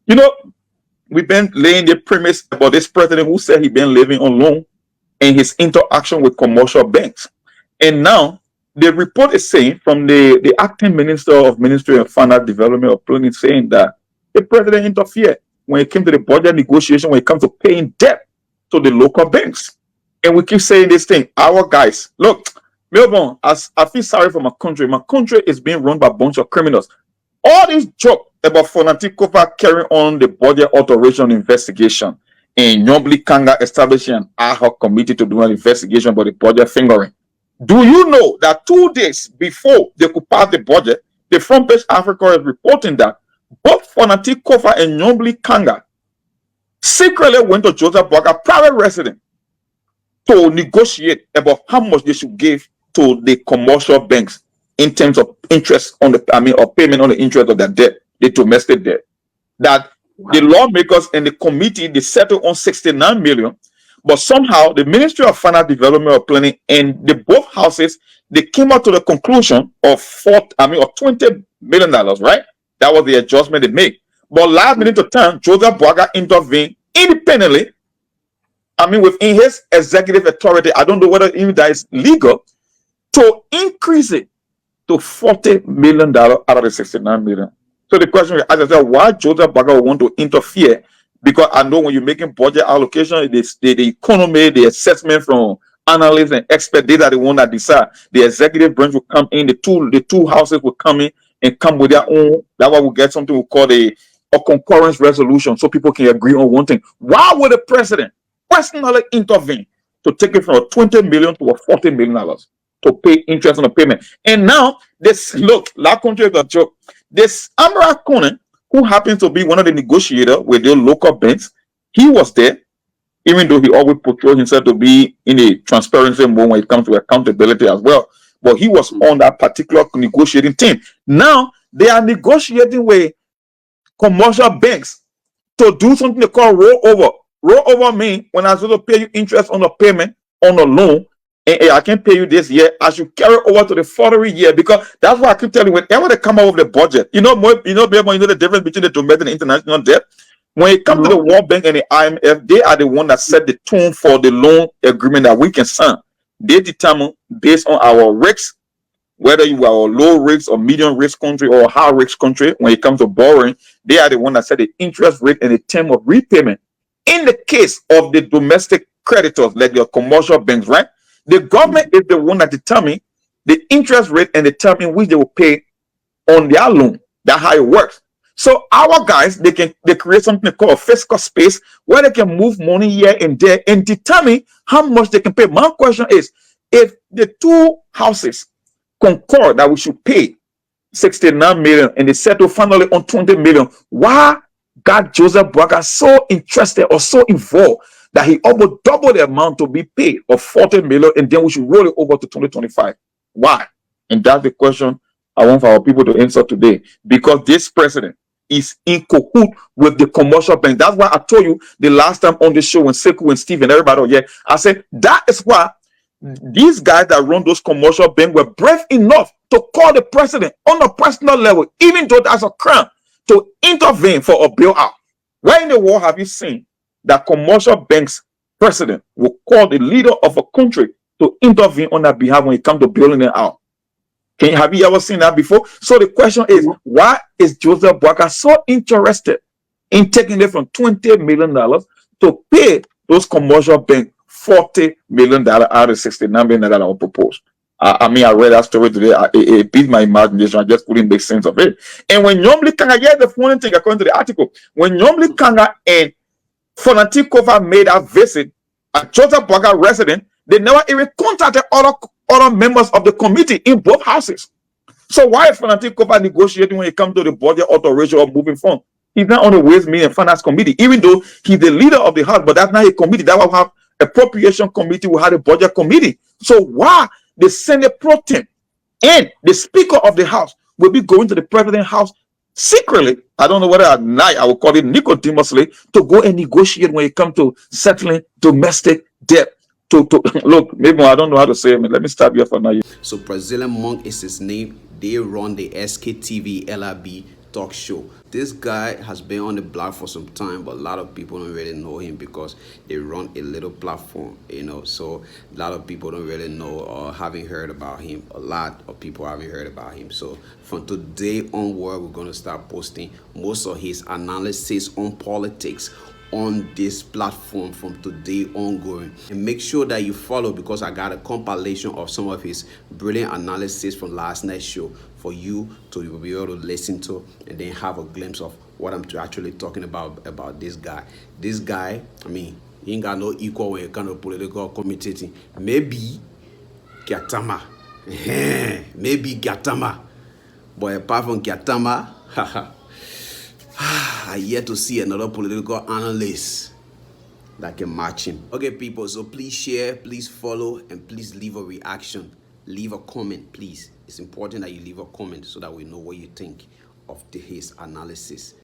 You know, we've been laying the premise about this president who said he been living on loan and his interaction with commercial banks. And now the report is saying from the acting minister of Ministry of Finance Development of Planning saying that the president interfered when it came to the budget negotiation, when it comes to paying debt to the local banks. And we keep saying this thing, our guys, look, Melbourne, as I feel sorry for my country. My country is being run by a bunch of criminals. All this joke about Fonati Kofa carrying on the budget alteration investigation and Nyobli Kanga establishing an ad hoc committee to do an investigation about the budget fingering. Do you know that 2 days before they could pass the budget, the Front Page Africa is reporting that both Fonati Kofa and Nyobli Kanga secretly went to Joseph Boakai, private resident, to negotiate about how much they should give to the commercial banks in terms of interest on the, or payment on the interest of their debt, the domestic debt. That the lawmakers and the committee, they settled on 69 million, but somehow the Ministry of Finance Development or Planning and the both houses, they came out to the conclusion of $20 million, right? That was the adjustment they made. But last minute of time, Joseph Boakai intervened independently. Within his executive authority, I don't know whether even that is legal, to increase it to $40 million out of the 69 million. So the question is, as I said, why Joseph Boakai would want to interfere? Because I know when you're making budget allocation, the economy, the assessment from analysts and experts, they are the one that decide. The executive branch will come in, the two houses will come in and come with their own. That's why we get something we call a concurrence resolution, so people can agree on one thing. Why would the president personally intervene to take it from a $20 million to a $40 million to pay interest on the payment? And now this, look, that country is a joke. This Amara Konen, who happens to be one of the negotiators with the local banks, he was there, even though he always portrayed himself to be in a transparency mode when it comes to accountability as well. But he was on that particular negotiating team. Now they are negotiating with commercial banks to do something they call rollover. Rollover means when I'm supposed to pay you interest on a payment on a loan, and I can pay you this year, I should carry over to the following year, because that's what I keep telling you. Whenever they come out with the budget, you know the difference between the domestic and international debt. When it comes to the World Bank and the IMF, they are the one that set the tone for the loan agreement that we can sign. They determine based on our risks, whether you are a low risk or medium risk country or a high risk country. When it comes to borrowing, they are the one that set the interest rate and the term of repayment. In the case of the domestic creditors, like your commercial banks, right? The government is the one that determines the interest rate and the term in which they will pay on their loan. That's how it works. So our guys, they create something called a fiscal space where they can move money here and there and determine how much they can pay. My question is, if the two houses concord that we should pay 69 million and they settle finally on 20 million, why got Joseph Boakai so interested or so involved that he almost doubled the amount to be paid of 40 million, and then we should roll it over to 2025? Why? And that's the question I want for our people to answer today. Because this president is in cahoot with the commercial bank. That's why I told you the last time on the show when Sekou and Steve and everybody, yeah, I said that is why these guys that run those commercial banks were brave enough to call the president on a personal level, even though that's a crime, to intervene for a bailout. Where in the world have you seen that commercial banks president will call the leader of a country to intervene on their behalf when it comes to bailing them out? Have you ever seen that before? So the question is, why is Joseph Boakai so interested in taking it from $20 million to pay those commercial banks $40 million out of $69 million that I proposed? I read that story today. It beat my imagination. I just couldn't make sense of it. And when Nyobli Kanga, here's the funny thing according to the article, when Nyobli Kanga and Fonati Kofa made a visit at Joseph Boakai residence, they never even contacted other members of the committee in both houses. So why is Fonati Kofa negotiating when it comes to the budget alteration or moving forward? He's not on the Ways, Means and Finance Committee, even though he's the leader of the house, but that's not a committee. That will have appropriation committee, will have a budget committee. So why the Senate pro tem and the Speaker of the House will be going to the President's house secretly? I don't know whether at night, I will call it nicodemously, to go and negotiate when it comes to settling domestic debt. To look, maybe I don't know how to say it. Let me stop here for now. So Brazilian Monk is his name. They run the SKTV LRB talk show. This guy has been on the block for some time, but a lot of people don't really know him because they run a little platform, so a lot of people don't really know or haven't heard about him. A lot of people haven't heard about him. So from today onward, we're going to start posting most of his analysis on politics on this platform from today ongoing. And make sure that you follow, because I got a compilation of some of his brilliant analysis from last night's show for you to be able to listen to and then have a glimpse of what I'm actually talking about this guy. This guy, I mean, he ain't got no equal when it comes to political commentating. Maybe Gatama. Maybe Gatama. But apart from Gatama, I yet to see another political analyst that can match him. Okay, people, so please share, please follow, and please leave a reaction. Leave a comment, please. It's important that you leave a comment so that we know what you think of his analysis.